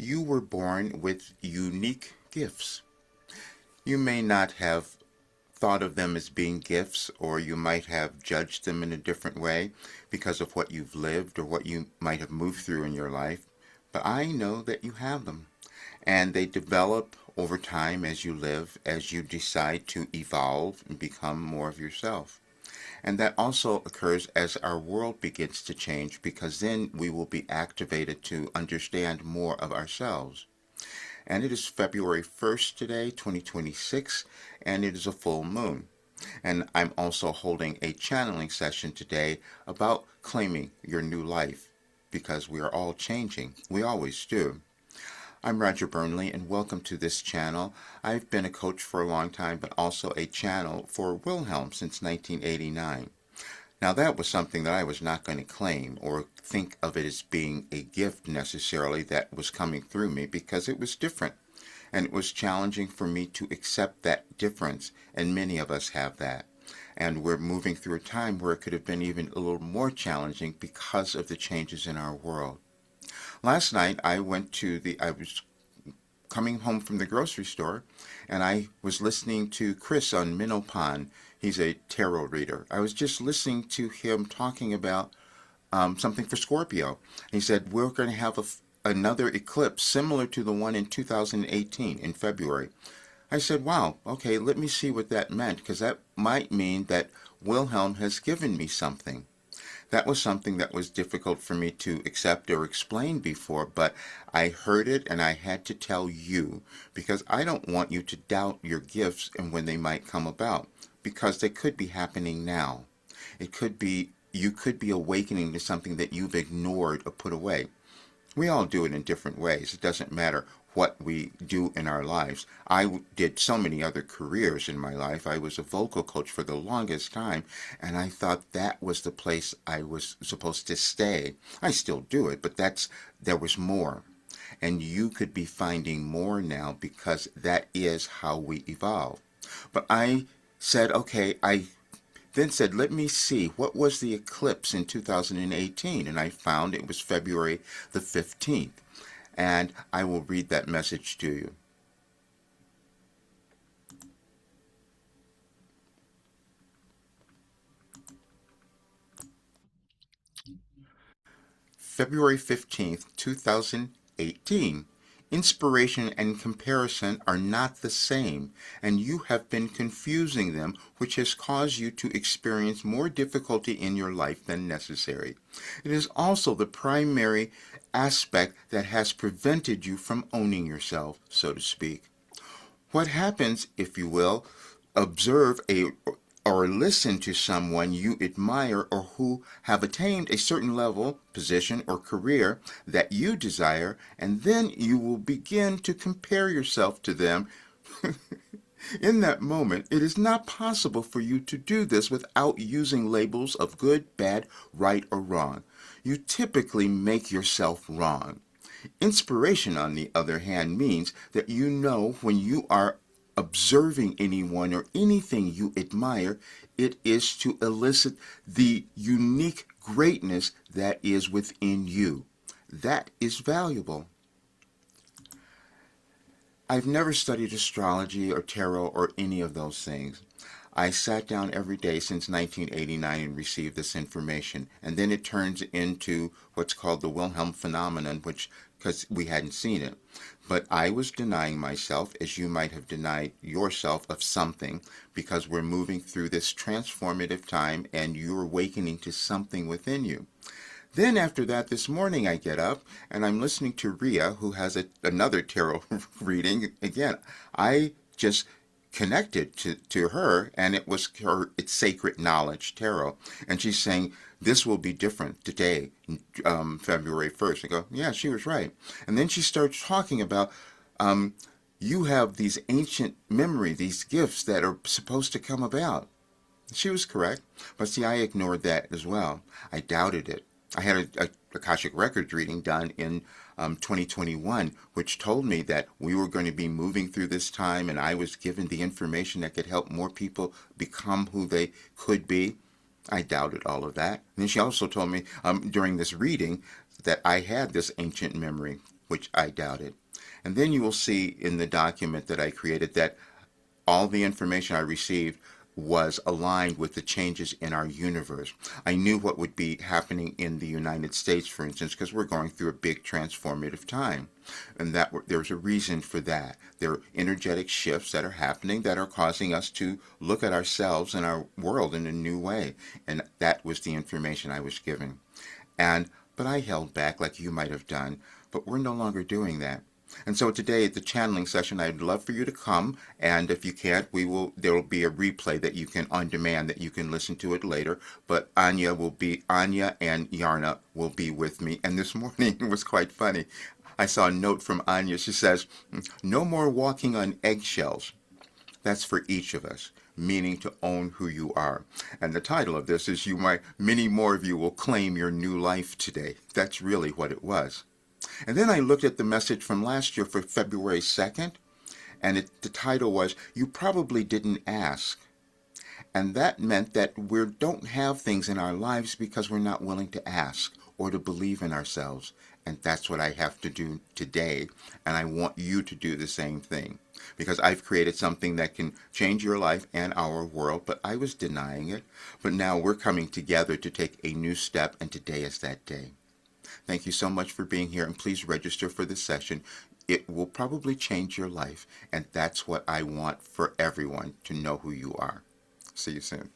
You were born with unique gifts. You may not have thought of them as being gifts, or you might have judged them in a different way because of what you've lived or what you might have moved through in your life. But I know that you have them, and they develop over time as you live, as you decide to evolve and become more of yourself. And that also occurs as our world begins to change because then we will be activated to understand more of ourselves. And it is February 1st today, 2026, and it is a full moon. And I'm also holding a channeling session today about claiming your new life because we are all changing. We always do. I'm Roger Burnley, and welcome to this channel. I've been a coach for a long time, but also a channel for Wilhelm since 1989. Now, that was something that I was not going to claim or think of it as being a gift necessarily that was coming through me because it was different. And it was challenging for me to accept that difference, and many of us have that. And we're moving through a time where it could have been even a little more challenging because of the changes in our world. Last night, I was coming home from the grocery store, and I was listening to Chris on Minnow Pond. He's a tarot reader. I was just listening to him talking about something for Scorpio. He said, we're going to have another eclipse similar to the one in 2018 in February. I said, wow, okay, let me see what that meant, because that might mean that Wilhelm has given me something. That was something that was difficult for me to accept or explain before, but I heard it and I had to tell you because I don't want you to doubt your gifts and when they might come about because they could be happening now. It could be you could be awakening to something that you've ignored or put away. We all do it in different ways. It doesn't matter what we do in our lives. I did so many other careers in my life. I was a vocal coach for the longest time, and I thought that was the place I was supposed to stay. I still do it, but there was more. And you could be finding more now because that is how we evolve. But I said, okay, I then said, let me see, what was the eclipse in 2018? And I found it was February the 15th. And I will read that message to you. February 15th, 2018. Inspiration and comparison are not the same, and you have been confusing them, which has caused you to experience more difficulty in your life than necessary. It is also the primary aspect that has prevented you from owning yourself, so to speak. What happens, if you will, observe or listen to someone you admire or who have attained a certain level, position, or career that you desire, and then you will begin to compare yourself to them. In that moment, it is not possible for you to do this without using labels of good, bad, right, or wrong. You typically make yourself wrong. Inspiration, on the other hand, means that you know when you are observing anyone or anything you admire, it is to elicit the unique greatness that is within you. That is valuable. I've never studied astrology or tarot or any of those things. I sat down every day since 1989 and received this information, and then it turns into what's called the Wilhelm Phenomenon, which because we hadn't seen it. But I was denying myself, as you might have denied yourself of something, because we're moving through this transformative time and you're awakening to something within you. Then after that, this morning I get up and I'm listening to Ria, who has another tarot reading. Again, I just connected to her, and it's Sacred Knowledge Tarot. And she's saying, this will be different today, February 1st. I go, yeah, she was right. And then she starts talking about, you have these ancient memory, these gifts that are supposed to come about. She was correct, but see, I ignored that as well. I doubted it. I had a Akashic Records reading done in 2021, which told me that we were going to be moving through this time, and I was given the information that could help more people become who they could be. I doubted all of that. And then she also told me during this reading that I had this ancient memory. which I doubted. And then you will see in the document that I created that all the information I received was aligned with the changes in our universe. I knew what would be happening in the United States, for instance, because we're going through a big transformative time. And that there's a reason for that. There are energetic shifts that are happening that are causing us to look at ourselves and our world in a new way. And that was the information I was given. But I held back like you might have done, but we're no longer doing that. And so today at the channeling session, I'd love for you to come, and if you can't, there will be a replay that you can on demand that you can listen to it later. But Anya and Yarna will be with me. And this morning it was quite funny. I saw a note from Anya. She says, "No more walking on eggshells." That's for each of us, meaning to own who you are. And the title of this is many more of you will claim your new life today. That's really what it was. And then I looked at the message from last year for February 2nd, and the title was, "You Probably Didn't Ask." And that meant that we don't have things in our lives because we're not willing to ask or to believe in ourselves. And that's what I have to do today. And I want you to do the same thing. Because I've created something that can change your life and our world, but I was denying it. But now we're coming together to take a new step, and today is that day. Thank you so much for being here, and please register for this session. It will probably change your life, and that's what I want for everyone, to know who you are. See you soon.